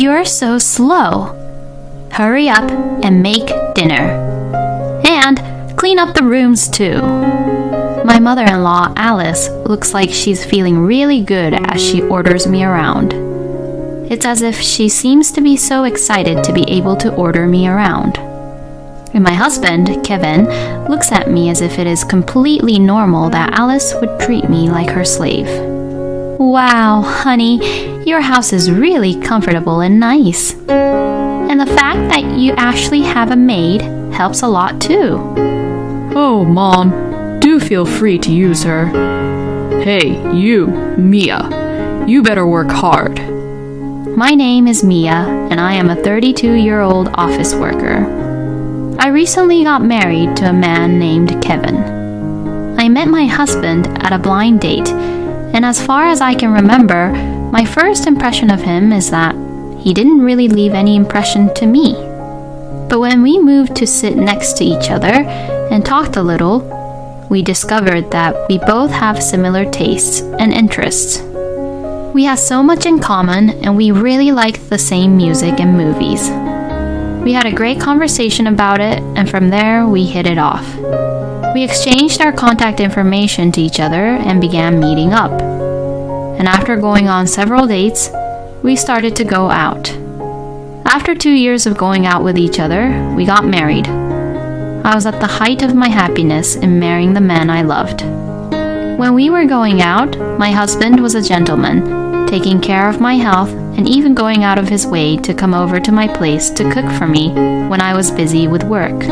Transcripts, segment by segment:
You're so slow. Hurry up and make dinner. And clean up the rooms too. My mother-in-law, Alice, looks like she's feeling really good as she orders me around. It's as if she seems to be so excited to be able to order me around. And my husband, Kevin, looks at me as if it is completely normal that Alice would treat me like her slave. Wow, honey, your house is really comfortable and nice. And the fact that you actually have a maid helps a lot too. Oh, Mom, do feel free to use her. Hey, you, Mia, you better work hard. My name is Mia, and I am a 32-year-old office worker. I recently got married to a man named Kevin. I met my husband at a blind date, and as far as I can remember, my first impression of him is that he didn't really leave any impression to me. But when we moved to sit next to each other and talked a little, we discovered that we both have similar tastes and interests. We have so much in common, and we really liked the same music and movies. We had a great conversation about it, and from there we hit it off. We exchanged our contact information to each other and began meeting up. And after going on several dates, we started to go out. After 2 years of going out with each other, we got married. I was at the height of my happiness in marrying the man I loved. When we were going out, my husband was a gentleman, taking care of my health and even going out of his way to come over to my place to cook for me when I was busy with work.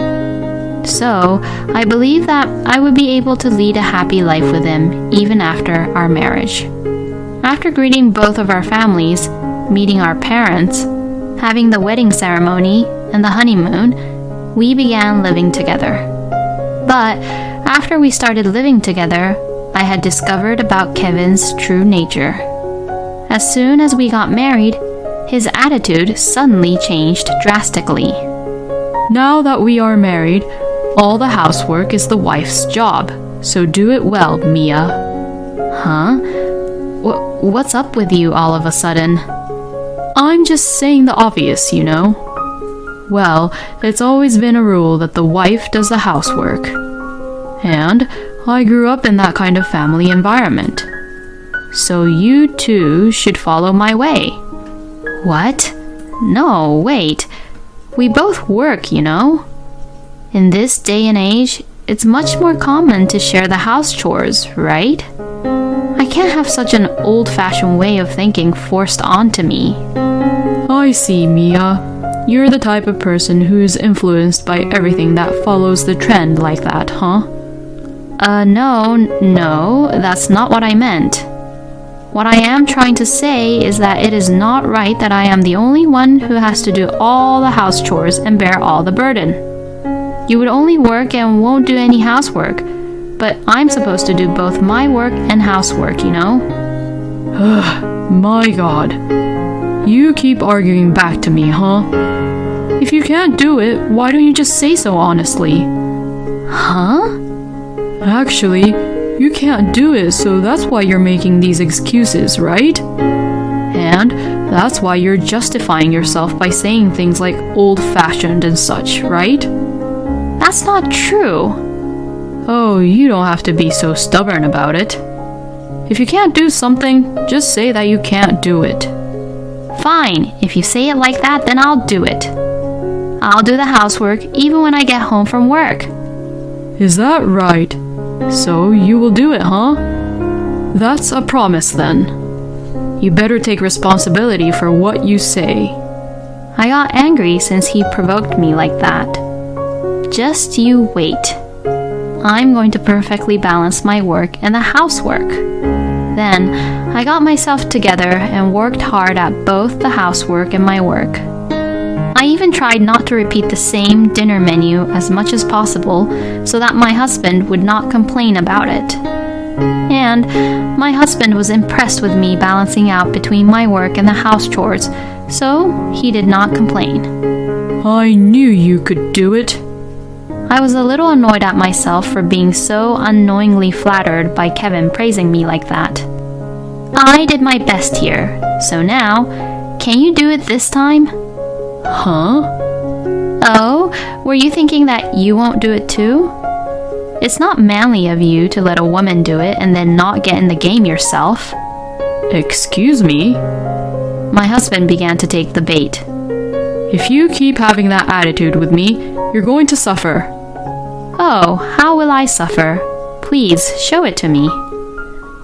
So, I believe that I would be able to lead a happy life with him even after our marriage. After greeting both of our families, meeting our parents, having the wedding ceremony and the honeymoon, we began living together. But after we started living together, I had discovered about Kevin's true nature. As soon as we got married, his attitude suddenly changed drastically. Now that we are married, all the housework is the wife's job, so do it well, Mia. Huh? What's up with you all of a sudden? I'm just saying the obvious, you know. Well, it's always been a rule that the wife does the housework. And I grew up in that kind of family environment. So you too should follow my way. What? No, wait. We both work, you know. In this day and age, it's much more common to share the house chores, right? I can't have such an old-fashioned way of thinking forced onto me. I see, Mia. You're the type of person who is influenced by everything that follows the trend like that, huh? No, that's not what I meant. What I am trying to say is that it is not right that I am the only one who has to do all the house chores and bear all the burden. You would only work and won't do any housework, but I'm supposed to do both my work and housework, you know? My God. You keep arguing back to me, huh? If you can't do it, why don't you just say so honestly? Huh? Actually, you can't do it, so that's why you're making these excuses, right? And that's why you're justifying yourself by saying things like old-fashioned and such, right? That's not true. Oh, you don't have to be so stubborn about it. If you can't do something, just say that you can't do it. Fine, if you say it like that, then I'll do it. I'll do the housework even when I get home from work. Is that right? So you will do it, huh? That's a promise then. You better take responsibility for what you say. I got angry since he provoked me like that. Just you wait. I'm going to perfectly balance my work and the housework. Then, I got myself together and worked hard at both the housework and my work. I even tried not to repeat the same dinner menu as much as possible so that my husband would not complain about it. And my husband was impressed with me balancing out between my work and the house chores, so he did not complain. I knew you could do it. I was a little annoyed at myself for being so unknowingly flattered by Kevin praising me like that. I did my best here, so now, can you do it this time? Huh? Oh, were you thinking that you won't do it too? It's not manly of you to let a woman do it and then not get in the game yourself. Excuse me? My husband began to take the bait. If you keep having that attitude with me, you're going to suffer. Oh, how will I suffer? Please, show it to me.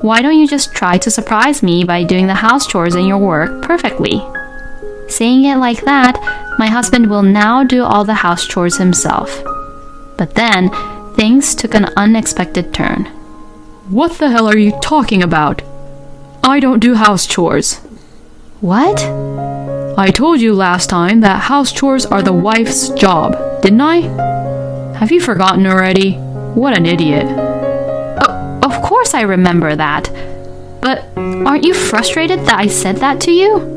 Why don't you just try to surprise me by doing the house chores and your work perfectly? Saying it like that, my husband will now do all the house chores himself. But then, things took an unexpected turn. What the hell are you talking about? I don't do house chores. What? I told you last time that house chores are the wife's job, didn't I? Have you forgotten already? What an idiot. Oh, of course I remember that. But aren't you frustrated that I said that to you?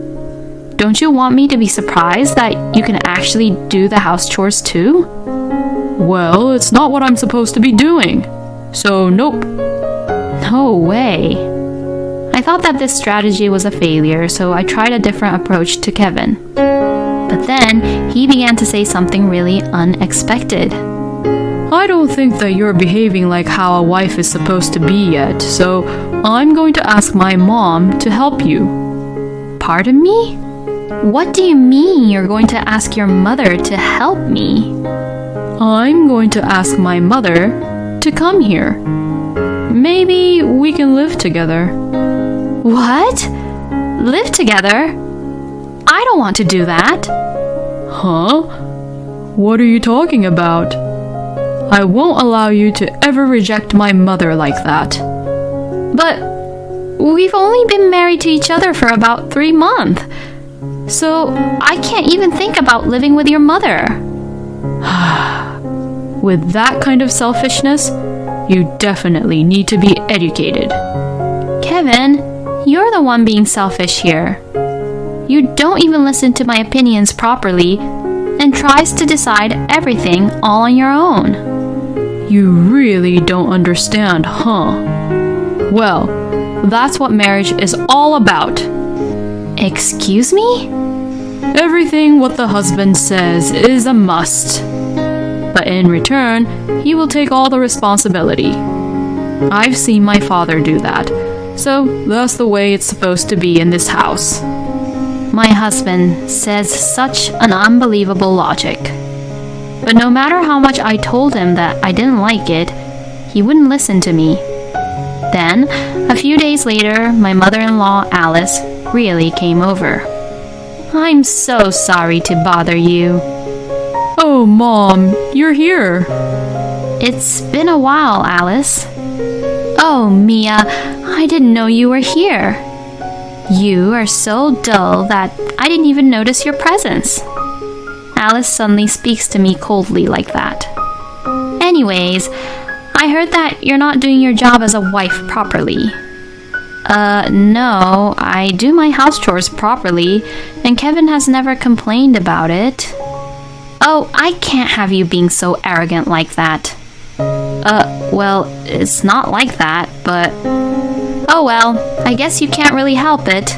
Don't you want me to be surprised that you can actually do the house chores too? Well, it's not what I'm supposed to be doing. So, nope. No way. I thought that this strategy was a failure, so I tried a different approach to Kevin. But then, he began to say something really unexpected. I don't think that you're behaving like how a wife is supposed to be yet, so I'm going to ask my mom to help you. Pardon me? What do you mean you're going to ask your mother to help me? I'm going to ask my mother to come here. Maybe we can live together. What? Live together? I don't want to do that. Huh? What are you talking about? I won't allow you to ever reject my mother like that. But we've only been married to each other for about 3 months. So I can't even think about living with your mother. With that kind of selfishness, you definitely need to be educated. Kevin, you're the one being selfish here. You don't even listen to my opinions properly and tries to decide everything all on your own. You really don't understand, huh? Well, that's what marriage is all about. Excuse me? Everything what the husband says is a must. But in return, he will take all the responsibility. I've seen my father do that, so that's the way it's supposed to be in this house. My husband says such an unbelievable logic. But no matter how much I told him that I didn't like it, he wouldn't listen to me. Then, a few days later, my mother-in-law, Alice, really came over. I'm so sorry to bother you. Oh, Mom, you're here. It's been a while, Alice. Oh, Mia, I didn't know you were here. You are so dull that I didn't even notice your presence. Alice suddenly speaks to me coldly like that. Anyways, I heard that you're not doing your job as a wife properly. No, I do my house chores properly, and Kevin has never complained about it. Oh, I can't have you being so arrogant like that. Well, it's not like that, but... Oh well, I guess you can't really help it.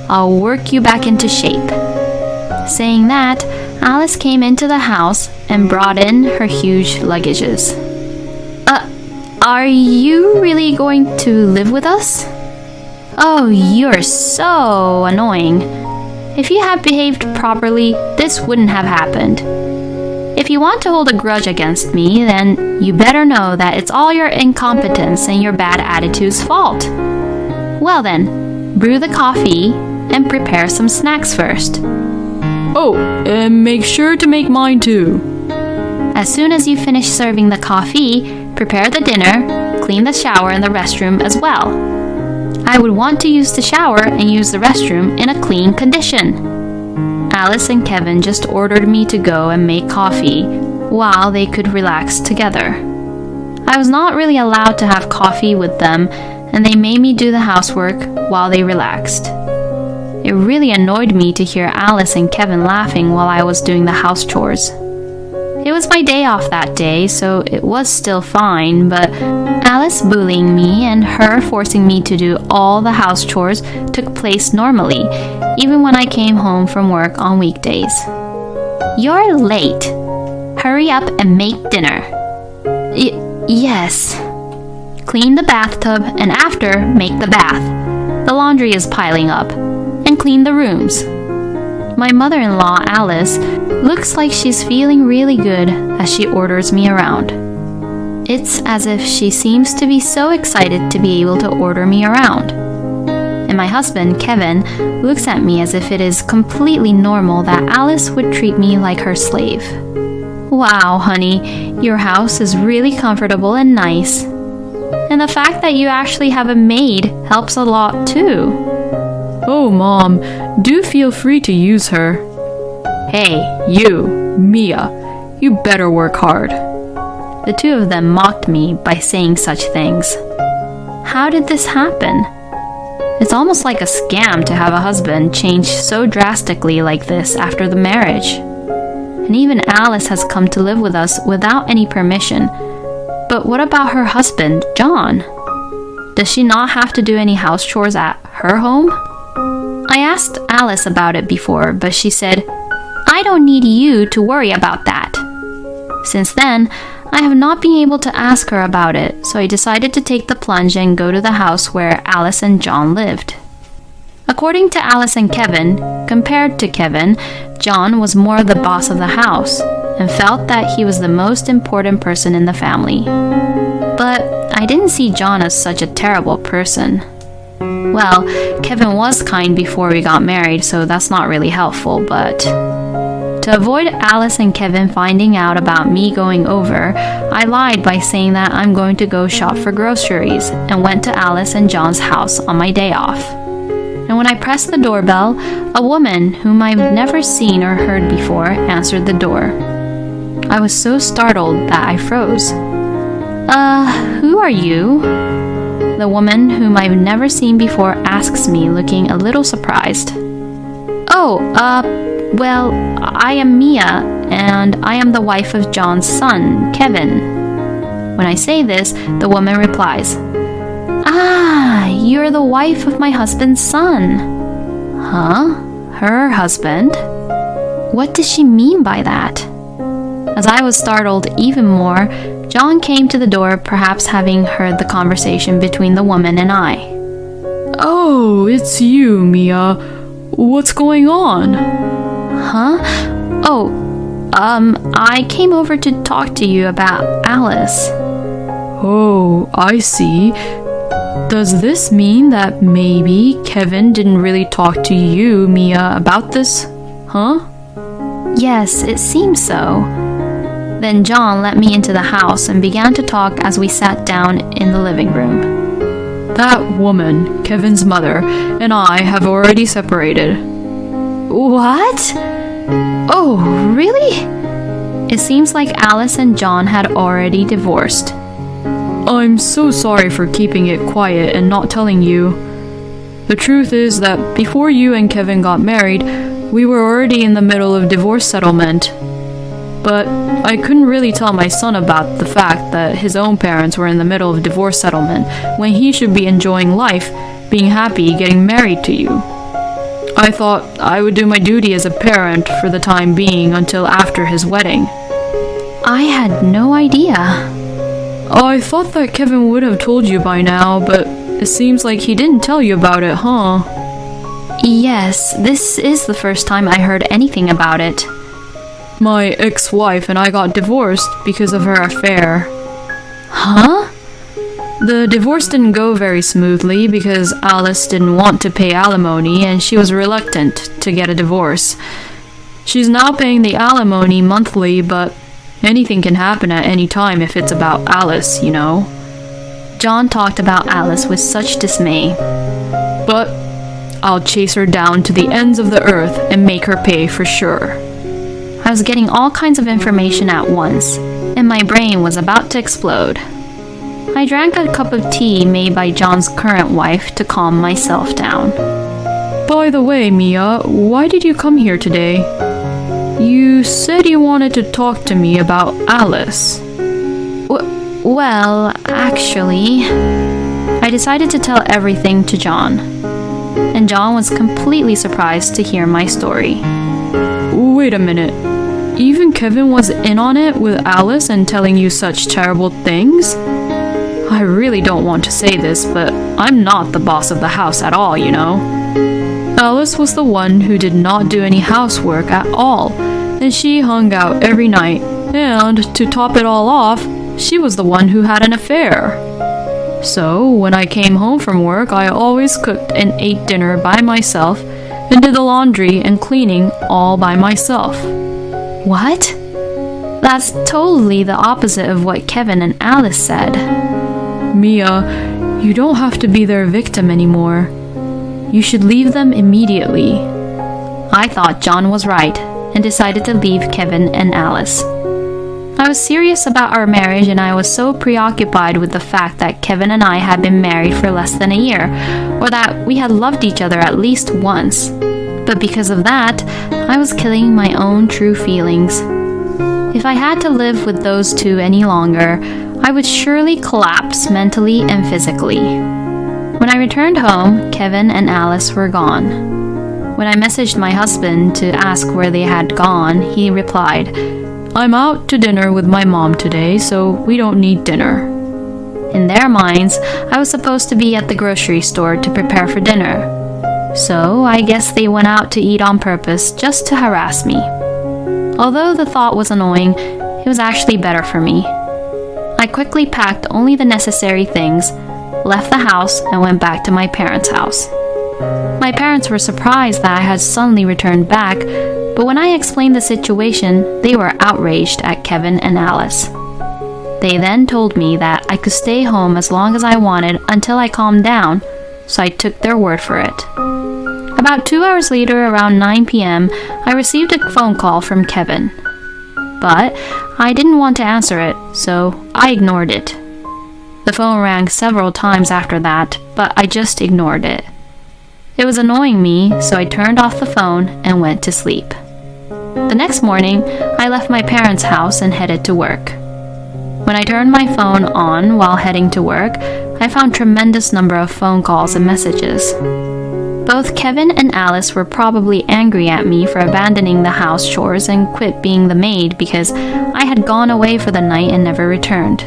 I'll work you back into shape. Saying that, Alice came into the house and brought in her huge luggages. Are you really going to live with us? Oh, you're so annoying. If you had behaved properly, this wouldn't have happened. If you want to hold a grudge against me, then you better know that it's all your incompetence and your bad attitude's fault. Well then, brew the coffee and prepare some snacks first. Oh, and make sure to make mine too. As soon as you finish serving the coffee, prepare the dinner, clean the shower and the restroom as well. I would want to use the shower and use the restroom in a clean condition. Alice and Kevin just ordered me to go and make coffee while they could relax together. I was not really allowed to have coffee with them, and they made me do the housework while they relaxed. It really annoyed me to hear Alice and Kevin laughing while I was doing the house chores. It was my day off that day, so it was still fine, but Alice bullying me and her forcing me to do all the house chores took place normally, even when I came home from work on weekdays. "You're late. Hurry up and make dinner." Yes. "Clean the bathtub and after, make the bath. The laundry is piling up. And clean the rooms." My mother-in-law, Alice, looks like she's feeling really good as she orders me around. It's as if she seems to be so excited to be able to order me around. And my husband, Kevin, looks at me as if it is completely normal that Alice would treat me like her slave. "Wow, honey, your house is really comfortable and nice. And the fact that you actually have a maid helps a lot too." Oh, Mom, do feel free to use her. Hey, you, Mia, you better work hard. The two of them mocked me by saying such things. How did this happen? It's almost like a scam to have a husband change so drastically like this after the marriage. And even Alice has come to live with us without any permission. But what about her husband, John? Does she not have to do any house chores at her home? I asked Alice about it before, but she said, "I don't need you to worry about that." Since then, I have not been able to ask her about it, so I decided to take the plunge and go to the house where Alice and John lived. According to Alice and Kevin, compared to Kevin, John was more the boss of the house and felt that he was the most important person in the family. But I didn't see John as such a terrible person. Well, Kevin was kind before we got married, so that's not really helpful, but to avoid Alice and Kevin finding out about me going over, I lied by saying that I'm going to go shop for groceries and went to Alice and John's house on my day off. And when I pressed the doorbell, a woman whom I've never seen or heard before answered the door. I was so startled that I froze. Who are you?" The woman whom I've never seen before asks me, looking a little surprised. Well, I am Mia, and I am the wife of John's son, Kevin." When I say this, the woman replies, "Ah, you're the wife of my husband's son." Huh? Her husband? What does she mean by that? As I was startled even more, John came to the door, perhaps having heard the conversation between the woman and I. Oh, it's you, Mia. What's going on? Huh? I came over to talk to you about Alice. Oh, I see. Does this mean that maybe Kevin didn't really talk to you, Mia, about this? Huh? Yes, it seems so. Then John let me into the house and began to talk as we sat down in the living room. That woman, Kevin's mother, and I have already separated. What? Oh, really? It seems like Alice and John had already divorced. I'm so sorry for keeping it quiet and not telling you. The truth is that before you and Kevin got married, we were already in the middle of divorce settlement. But I couldn't really tell my son about the fact that his own parents were in the middle of divorce settlement when he should be enjoying life, being happy, getting married to you. I thought I would do my duty as a parent for the time being until after his wedding. I had no idea. I thought that Kevin would have told you by now, but it seems like he didn't tell you about it, huh? Yes, this is the first time I heard anything about it. My ex-wife and I got divorced because of her affair. Huh? The divorce didn't go very smoothly because Alice didn't want to pay alimony and she was reluctant to get a divorce. She's now paying the alimony monthly, but anything can happen at any time if it's about Alice, you know. John talked about Alice with such dismay. But I'll chase her down to the ends of the earth and make her pay for sure. I was getting all kinds of information at once, and my brain was about to explode. I drank a cup of tea made by John's current wife to calm myself down. By the way, Mia, why did you come here today? You said you wanted to talk to me about Alice. Well, actually, I decided to tell everything to John. And John was completely surprised to hear my story. Wait a minute. Even Kevin was in on it with Alice and telling you such terrible things? I really don't want to say this, but I'm not the boss of the house at all, you know. Alice was the one who did not do any housework at all, and she hung out every night, and to top it all off, she was the one who had an affair. So, when I came home from work, I always cooked and ate dinner by myself and did the laundry and cleaning all by myself. What? That's totally the opposite of what Kevin and Alice said. Mia, you don't have to be their victim anymore. You should leave them immediately. I thought John was right and decided to leave Kevin and Alice. I was serious about our marriage, and I was so preoccupied with the fact that Kevin and I had been married for less than a year, or that we had loved each other at least once. But because of that, I was killing my own true feelings. If I had to live with those two any longer, I would surely collapse mentally and physically. When I returned home, Kevin and Alice were gone. When I messaged my husband to ask where they had gone, he replied, I'm out to dinner with my mom today, so we don't need dinner. In their minds, I was supposed to be at the grocery store to prepare for dinner. So I guess they went out to eat on purpose just to harass me. Although the thought was annoying, it was actually better for me. I quickly packed only the necessary things, left the house, and went back to my parents' house. My parents were surprised that I had suddenly returned back, but when I explained the situation, they were outraged at Kevin and Alice. They then told me that I could stay home as long as I wanted until I calmed down, so I took their word for it. About 2 hours later, around 9 p.m., I received a phone call from Kevin. But I didn't want to answer it, so I ignored it. The phone rang several times after that, but I just ignored it. It was annoying me, so I turned off the phone and went to sleep. The next morning, I left my parents' house and headed to work. When I turned my phone on while heading to work, I found a tremendous number of phone calls and messages. Both Kevin and Alice were probably angry at me for abandoning the house chores and quit being the maid because I had gone away for the night and never returned.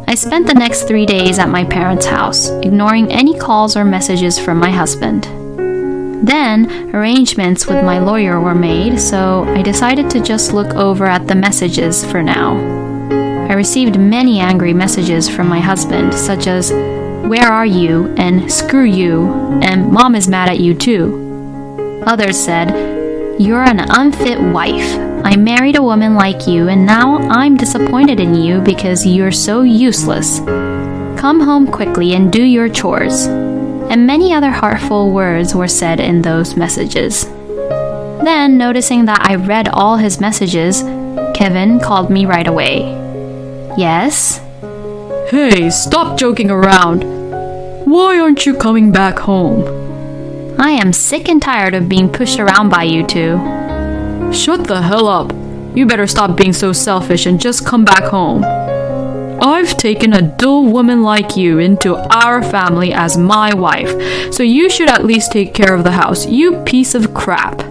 I spent the next 3 days at my parents' house, ignoring any calls or messages from my husband. Then, arrangements with my lawyer were made, so I decided to just look over at the messages for now. I received many angry messages from my husband, such as, "Where are you?" and "Screw you," and "Mom is mad at you too." Others said, "You're an unfit wife. I married a woman like you, and now I'm disappointed in you because you're so useless. Come home quickly and do your chores." And many other heartful words were said in those messages. Then, noticing that I read all his messages, Kevin called me right away. "Yes?" Hey, stop joking around. Why aren't you coming back home? "I am sick and tired of being pushed around by you two." Shut the hell up. You better stop being so selfish and just come back home. I've taken a dull woman like you into our family as my wife, so you should at least take care of the house, you piece of crap.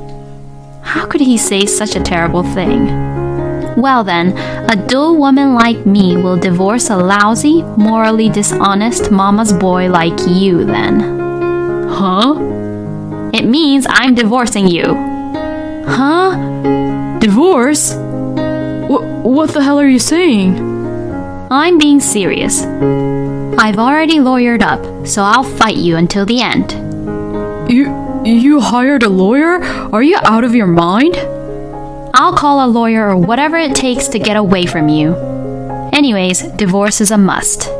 How could he say such a terrible thing? Well then, a dull woman like me will divorce a lousy, morally dishonest mama's boy like you then. Huh? It means I'm divorcing you. Huh? Divorce? What the hell are you saying? I'm being serious. I've already lawyered up, so I'll fight you until the end. You hired a lawyer? Are you out of your mind? I'll call a lawyer or whatever it takes to get away from you. Anyways, divorce is a must.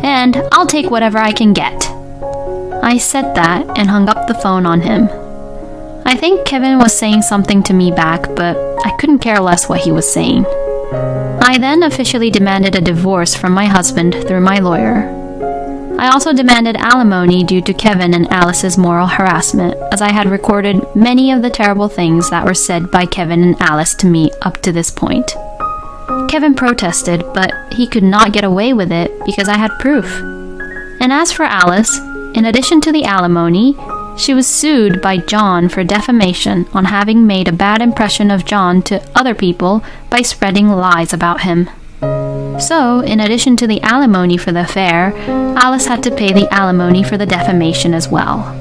And I'll take whatever I can get. I said that and hung up the phone on him. I think Kevin was saying something to me back, but I couldn't care less what he was saying. I then officially demanded a divorce from my husband through my lawyer. I also demanded alimony due to Kevin and Alice's moral harassment, as I had recorded many of the terrible things that were said by Kevin and Alice to me up to this point. Kevin protested, but he could not get away with it because I had proof. And as for Alice, in addition to the alimony, she was sued by John for defamation on having made a bad impression of John to other people by spreading lies about him. So, in addition to the alimony for the affair, Alice had to pay the alimony for the defamation as well.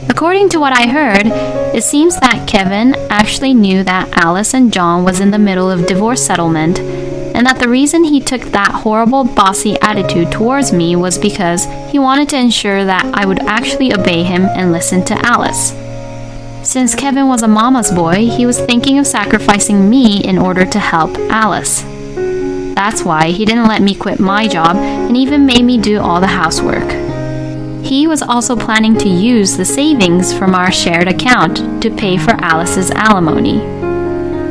According to what I heard, it seems that Kevin actually knew that Alice and John was in the middle of divorce settlement, and that the reason he took that horrible bossy attitude towards me was because he wanted to ensure that I would actually obey him and listen to Alice. Since Kevin was a mama's boy, he was thinking of sacrificing me in order to help Alice. That's why he didn't let me quit my job and even made me do all the housework. He was also planning to use the savings from our shared account to pay for Alice's alimony.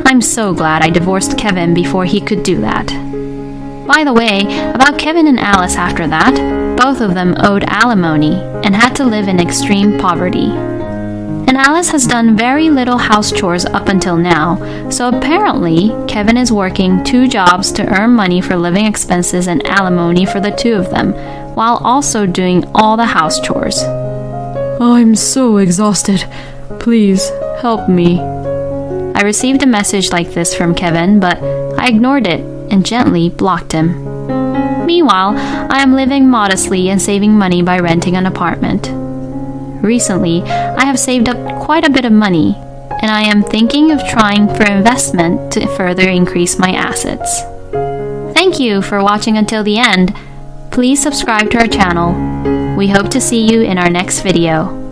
I'm so glad I divorced Kevin before he could do that. By the way, about Kevin and Alice after that, both of them owed alimony and had to live in extreme poverty. And Alice has done very little house chores up until now, so apparently Kevin is working 2 jobs to earn money for living expenses and alimony for the 2 of them, while also doing all the house chores. I'm so exhausted. Please, help me. I received a message like this from Kevin, but I ignored it and gently blocked him. Meanwhile, I am living modestly and saving money by renting an apartment. Recently, I have saved up quite a bit of money, and I am thinking of trying for investment to further increase my assets. Thank you for watching until the end. Please subscribe to our channel. We hope to see you in our next video.